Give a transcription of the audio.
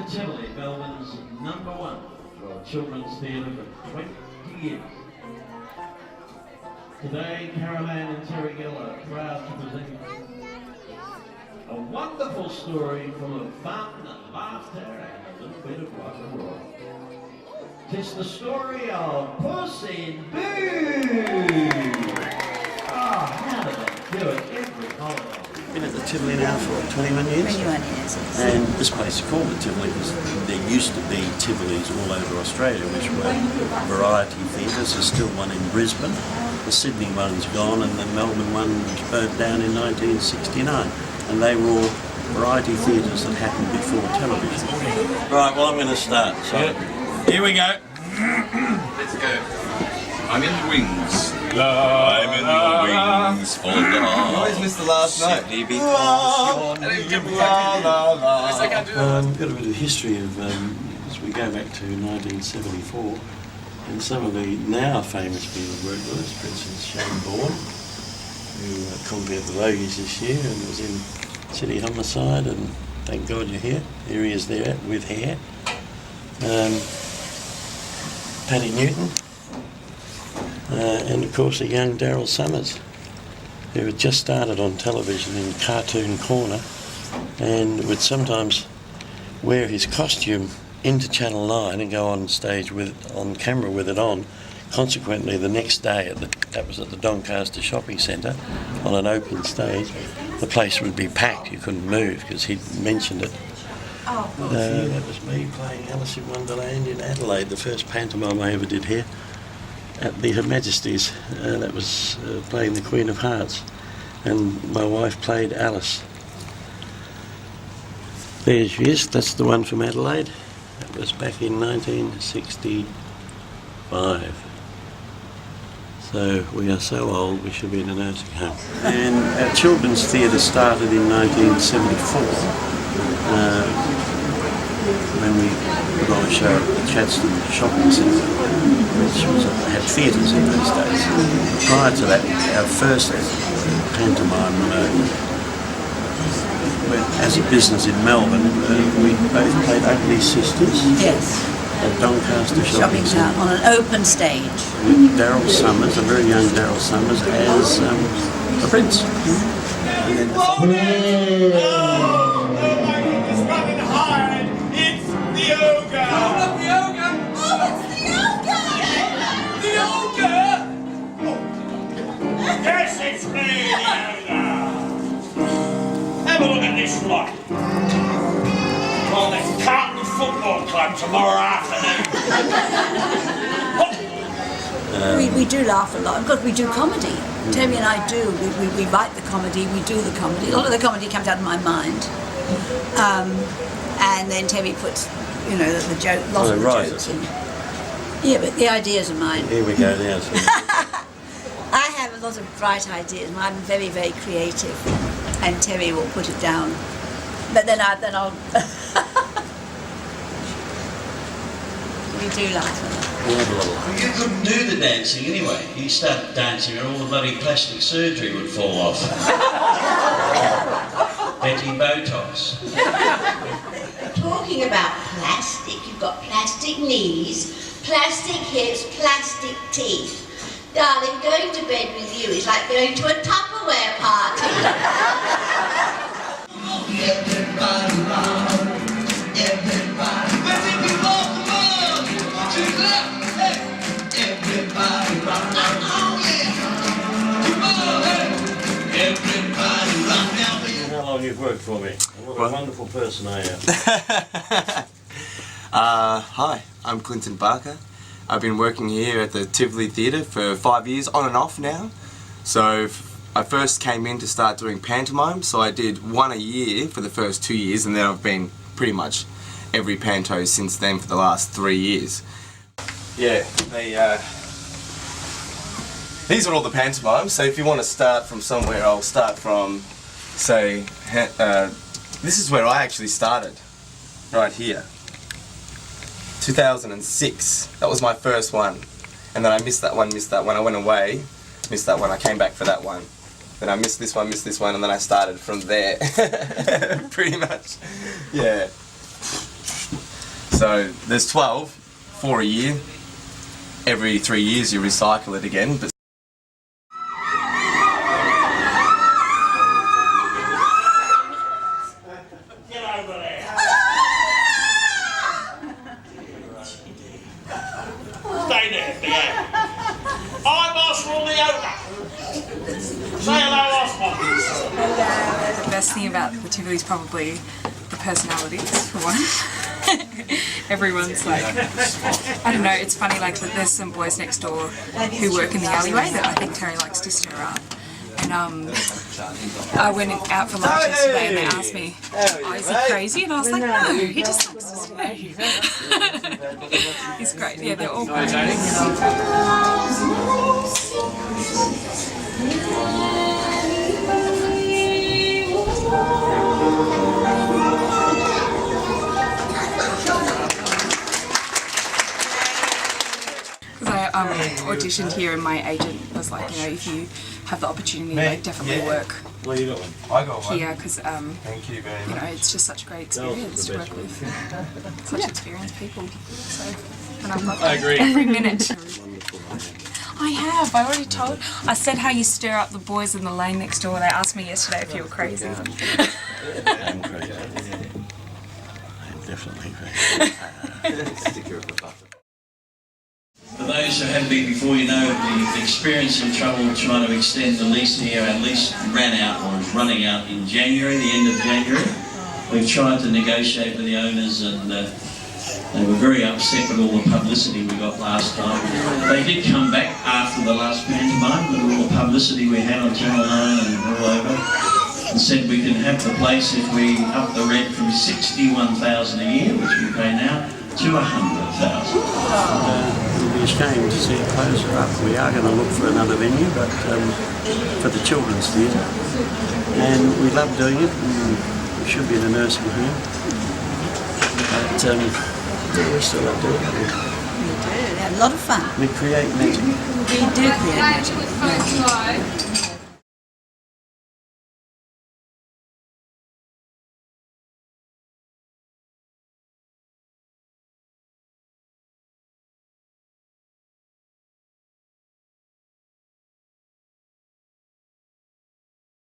Tivoli, Melbourne's #1 for children's theatre for 20 years. Today, Carole-Ann and Terry Gill are proud to present a wonderful story full of fun and laughter and a little bit of rock and roll. 'Tis the story of Puss in Boots! Oh, how do they do it every holiday? Been at the Tivoli now for 21 years. 21 years. And this place is called the Tivoli because there used to be Tivolis all over Australia, which were variety theatres. There's still one in Brisbane. The Sydney one's gone, and the Melbourne one was burnt down in 1969. And they were all variety theatres that happened before television. Right, well, I'm going to start. So, here we go. Let's go. I'm in the wings. I'm in the wings for love. I always miss the last note. Simply because you're near. We've got a bit of history of, as we go back to 1974, and some of the now famous people who worked with us, for instance, Shane Bourne, who combated the Logies this year and was in City Homicide, and thank God you're here. Here he is there with hair. Paddy Newton, and of course a young Daryl Summers, who had just started on television in Cartoon Corner and would sometimes wear his costume into Channel 9 and go on stage on camera with it on. Consequently, the next day, that was at the Doncaster Shopping Centre, on an open stage, the place would be packed. You couldn't move because he'd mentioned it. That was me playing Alice in Wonderland in Adelaide, the first pantomime I ever did here at the Her Majesty's. That was playing the Queen of Hearts, and my wife played Alice. There she is, that's the one from Adelaide. That was back in 1965. So we are so old we should be in a nursing home. And our children's theatre started in 1974. When we put on a show at the Chadstone Shopping Centre, which had theatres in those days. Prior to that, our first pantomime went as a business in Melbourne. We both played Ugly Sisters. Yes. At Doncaster Shopping Centre. On an open stage. With Daryl Summers, a very young Daryl Summers, as the Prince. And then Yes, it's me, Yoda! Have a look at this lot. Well, there's Carlton Football Club tomorrow afternoon. We do laugh a lot because we do comedy. Terry and I do. We write the comedy, we do the comedy. A lot of the comedy comes out of my mind. And then Terry puts, the joke, lots of the jokes in. Yeah, but the ideas are mine. Here we go now. I have a lot of bright ideas. I'm very, very creative, and Terry will put it down. But then I'll. We do laugh a lot. Well, you couldn't do the dancing anyway. You started dancing and all the bloody plastic surgery would fall off. Betty Botox. Talking about plastic, you've got plastic knees, plastic hips, plastic teeth. Darling, going to bed with you is like going to a Tupperware party. Everybody round, everybody. Let's hit the ball, come on! To the left, hey! Everybody round, oh yeah! Come on, hey! Everybody round now, baby. How long you've worked for me? What a wonderful person I am. Hi, I'm Clinton Barker. I've been working here at the Tivoli Theatre for 5 years, on and off now. So I first came in to start doing pantomime, so I did one a year for the first 2 years, and then I've been pretty much every panto since then for the last 3 years. Yeah, these are all the pantomimes, so if you want to start from somewhere, I'll start from, say, this is where I actually started, right here. 2006, that was my first one, and then I missed that one, I went away, missed that one, I came back for that one, then I missed this one, and then I started from there, pretty much, yeah. So there's 12 for a year. Every 3 years you recycle it again. But Stay there, behave. I'm Oswald the owner. Say hello, Oswald. The best thing about the Tivoli is probably the personalities, for one. Everyone's like, I don't know, it's funny, like there's some boys next door who work in the alleyway that I think Terry likes to stir up. And I went out for lunch yesterday and they asked me, oh, is he crazy? And I was like, no, he just likes to stir. He's great, yeah, they're all great. Auditioned here and my agent was like, you know, if you have the opportunity, like definitely work Well, you got one. I got one. here because Thank you very you much. know, it's just such a great experience to work with such experienced people. So, and I've got that every minute. I have. I already told. I said how you stir up the boys in the lane next door. They asked me yesterday if you were crazy. I'm crazy. I'm definitely crazy. For those who haven't been before, you know the experience and trouble trying to extend the lease here. Our lease ran out, or is running out in January, the end of January. We've tried to negotiate with the owners and they were very upset with all the publicity we got last time. They did come back after the last pantomime with all the publicity we had on Channel 9 and all over, and said we can have the place if we up the rent from $61,000 a year, which we pay now, to $100,000. It'll be a shame to see it close up. We are going to look for another venue, but for the children's theatre. And we love doing it. We should be in a nursing home. But we still love doing it. We do. We have a lot of fun. We create magic. We do create magic.